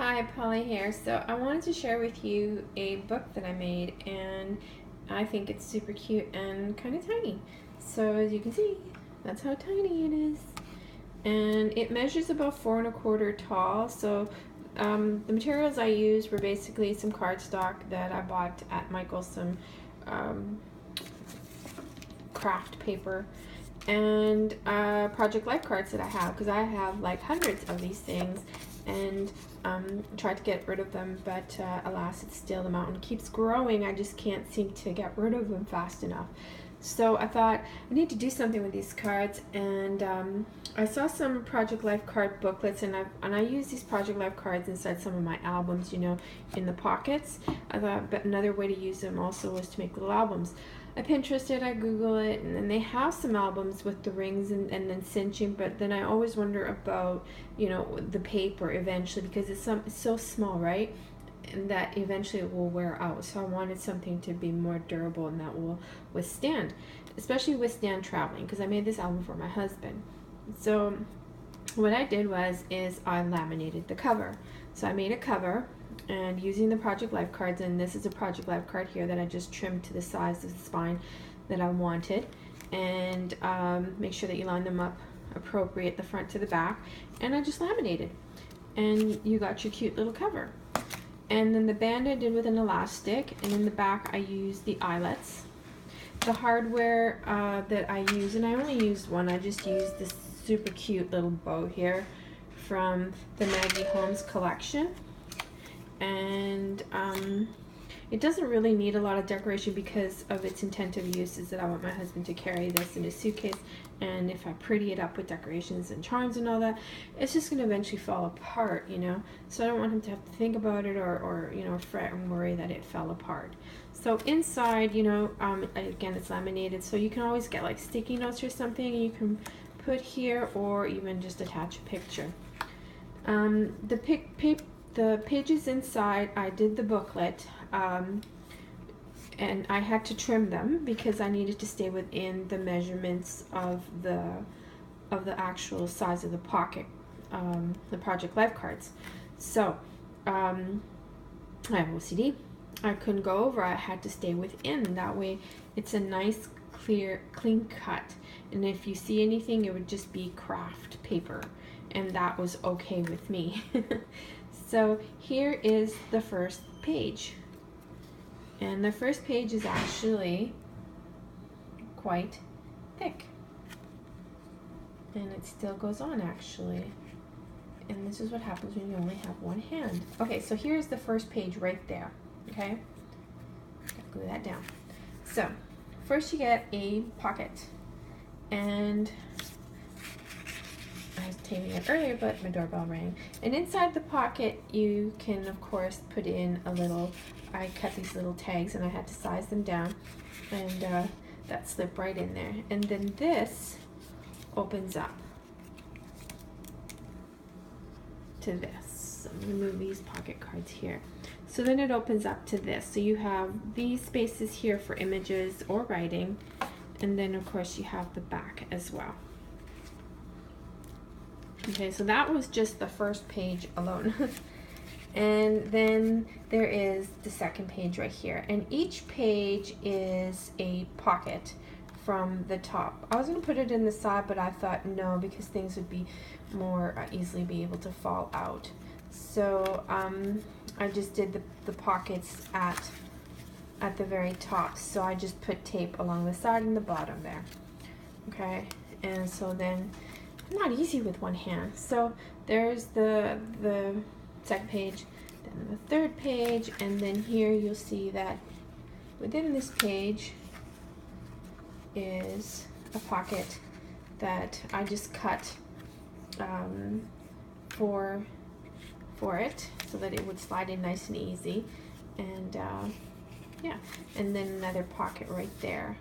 Hi, Polly here. So I wanted to share with you a book that I made, and I think it's super cute and kind of tiny. So as you can see, that's how tiny it is. And it measures about 4¼ tall. So the materials I used were basically some cardstock that I bought at Michael's, some craft paper, and Project Life cards that I have, because I have like hundreds of these things, and tried to get rid of them, but alas, it's still, the mountain keeps growing. I just can't seem to get rid of them fast enough. So I thought I need to do something with these cards, and I saw some Project Life card booklets, and I use these Project Life cards inside some of my albums, you know, in the pockets. I thought, but another way to use them also was to make little albums. I Pinterested, I Google it, and then they have some albums with the rings and then cinching, but then I always wonder about, you know, the paper eventually, because it's so small, right? And that eventually it will wear out. So I wanted something to be more durable and that will withstand, especially withstand traveling, because I made this album for my husband. So what I did is I laminated the cover. So I made a cover, and using the Project Life cards, and this is a Project Life card here that I just trimmed to the size of the spine that I wanted, and make sure that you line them up appropriate, the front to the back, and I just laminated, and you got your cute little cover. And then the band I did with an elastic, and in the back I used the eyelets. The hardware that I use, and I only used one, I just used this super cute little bow here from the Maggie Holmes collection. And it doesn't really need a lot of decoration because of its intent of use, is that I want my husband to carry this in his suitcase, and if I pretty it up with decorations and charms and all that, it's just going to eventually fall apart, you know. So I don't want him to have to think about it or you know, fret and worry that it fell apart. So inside, you know, again, it's laminated, so you can always get like sticky notes or something you can put here, or even just attach a picture. The pages inside, I did the booklet, and I had to trim them because I needed to stay within the measurements of the actual size of the pocket, the Project Life cards. So I have OCD. I couldn't go over. I had to stay within. That way, it's a nice, clear, clean cut. And if you see anything, it would just be craft paper, and that was okay with me. So here is the first page, and the first page is actually quite thick, and it still goes on actually, and this is what happens when you only have one hand. Okay, so here's the first page right there. Okay, glue that down. So first you get a pocket, and I was taping it earlier, but my doorbell rang. And inside the pocket, you can, of course, put in a little, I cut these little tags, and I had to size them down, and that slipped right in there. And then this opens up to this. I'm going to move these pocket cards here. So then it opens up to this. So you have these spaces here for images or writing, and then, of course, you have the back as well. Okay, so that was just the first page alone. And then there is the second page right here. And each page is a pocket from the top. I was going to put it in the side, but I thought no, because things would be more easily be able to fall out. So I just did the pockets at the very top. So I just put tape along the side and the bottom there. Okay, and so then, not easy with one hand. So there's the second page, then the third page, and then here you'll see that within this page is a pocket that I just cut for it, so that it would slide in nice and easy. And yeah, and then another pocket right there.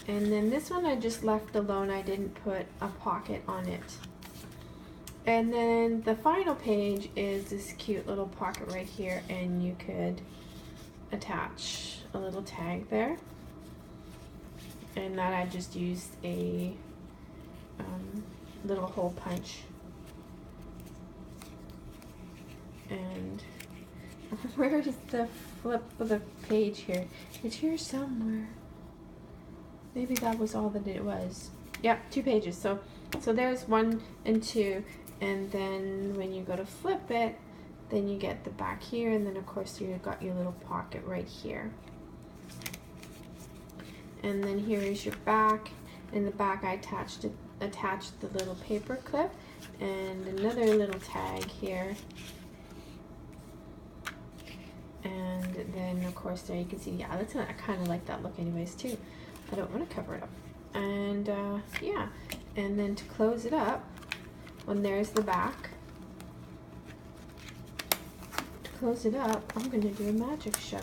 And then this one I just left alone. I didn't put a pocket on it. And then the final page is this cute little pocket right here, and you could attach a little tag there. And that I just used a little hole punch And where is the flip of the page here? It's here somewhere. Maybe that was all that it was. Yep, 2 pages. So there's 1 and 2, and then when you go to flip it, then you get the back here, and then of course you got your little pocket right here. And then here is your back. In the back, I attached the little paper clip and another little tag here. And then of course there you can see, yeah, that's I kind of like that look anyways too. I don't want to cover it up. And yeah, and then to close it up, when there's the back, to close it up, I'm going to do a magic show.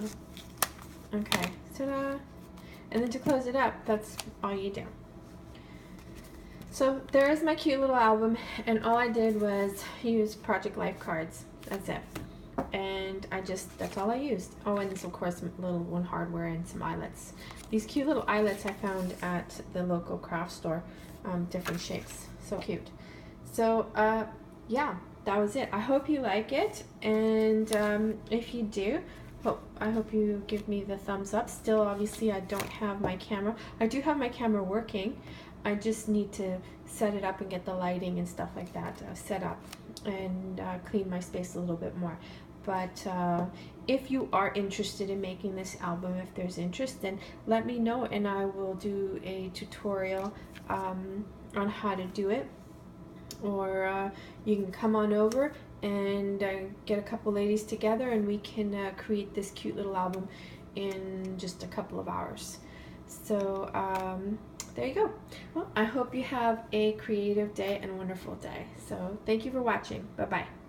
Okay, ta-da! And then to close it up, that's all you do. So there is my cute little album, and all I did was use Project Life cards. That's it. And that's all I used. Oh, and of course little one hardware and some eyelets. These cute little eyelets I found at the local craft store, different shapes. So cute. So yeah, that was it. I hope you like it, and if you do, I hope you give me the thumbs up. Still, obviously, I don't have my camera. I do have my camera working. I just need to set it up and get the lighting and stuff like that set up, and clean my space a little bit more. But if you are interested in making this album, if there's interest, then let me know, and I will do a tutorial on how to do it. Or you can come on over and get a couple ladies together, and we can create this cute little album in just a couple of hours. So there you go. Well, I hope you have a creative day and a wonderful day. So thank you for watching. Bye-bye.